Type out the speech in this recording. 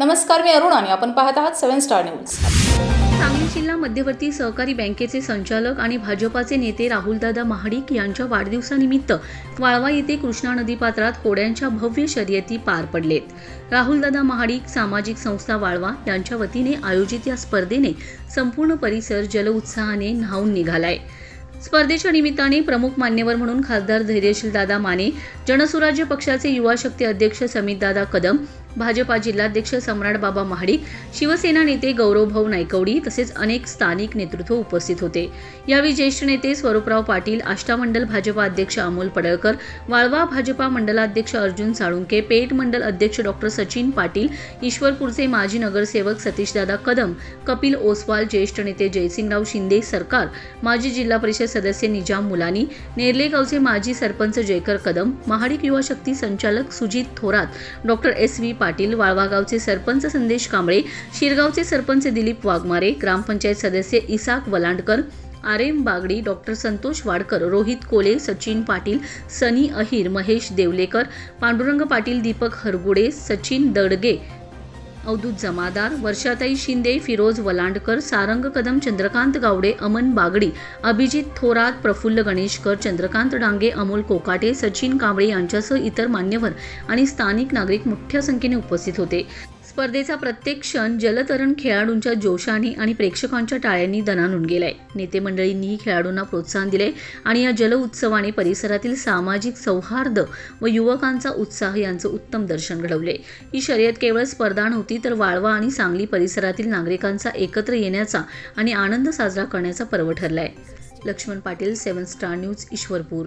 नमस्कार, मी अरुण आणि आपण पाहत आहात 7 स्टार न्यूज। सांगली जिल्हा मध्यवर्ती सहकारी बँकेचे संचालक आणि भाजपाचे नेते राहुलदादा महाडिक यांच्या वाढदिवसानिमित्त वाळवा येथे कृष्णा नदीपात्रात होड्यांच्या भव्य शर्यती पार पडलेत। राहुलदादा महाडिक सामाजिक संस्था वाळवा यांच्या वतीने आयोजित या स्पर्धेने संपूर्ण परिसर जलउत्साहाने न्हाऊन निघालाय। स्पर्धेच्या निमित्ताने प्रमुख मान्यवर म्हणून खासदार धैर्यशील दादा माने, जनसुराज्य पक्षाचे युवा शक्ती अध्यक्ष समित दादा कदम, भाजपा जिल्हाध्यक्ष सम्राट बाबा महाडिक, शिवसेना नेते गौरवभाऊ नायकवडी तसेच अनेक स्थानिक नेतृत्व उपस्थित होते। यावेळी ज्येष्ठ नेते स्वरूपराव पाटील, आष्टामंडल भाजपा अध्यक्ष अमोल पडळकर, वाळवा भाजपा मंडलाध्यक्ष अर्जुन साळुंके, पेठ मंडल अध्यक्ष डॉ सचिन पाटील, ईश्वरपूरचे माजी नगरसेवक सतीशदादा कदम, कपिल ओसवाल, ज्येष्ठ नेते जयसिंगराव शिंदे सरकार, माजी जिल्हा परिषद सदस्य निजाम मुलानी, नेरले गावचे माजी सरपंच जयकर कदम, महाडिक युवा शक्ती संचालक सुजित थोरात, डॉ एस.व्ही. पाटील, वाळवा गावचे सरपंच संदेश कांबळे, शिरगावचे सरपंच दिलीप वाघमारे, ग्रामपंचायत सदस्य इसाक वलांडकर, आरेम बागडी, डॉ संतोष वाडकर, रोहित कोले, सचिन पाटील, सनी अहिर, महेश देवलेकर, पांडुरंग पाटील, दीपक हरगुडे, सचिन दडगे, अवधूत जमादार, वर्षाताई शिंदे, फिरोज वलांडकर, सारंग कदम, चंद्रकांत गावडे, अमन बागडी, अभिजित थोरात, प्रफुल्ल गणेशकर, चंद्रकांत डांगे, अमोल कोकाटे, सचिन कांबळे यांच्यासह इतर मान्यवर आणि स्थानिक नागरिक मोठ्या संख्येने उपस्थित होते। स्पर्धेचा प्रत्येक क्षण जलतरण खेळाडूंच्या जोशाने आणि प्रेक्षकांच्या टाळ्यांनी दणाणून गेलाय। नेते मंडळींनीही खेळाडूंना प्रोत्साहन दिले आणि या जल उत्सवाने परिसरातील सामाजिक सौहार्द व युवकांचा उत्साह यांचं उत्तम दर्शन घडवले। ही शर्यत केवळ स्पर्धा नव्हती तर वाळवा आणि सांगली परिसरातील नागरिकांचा एकत्र येण्याचा आणि आनंद साजरा करण्याचा पर्व ठरलाय। Laxman Patil, 7 star news, Ishwarpur.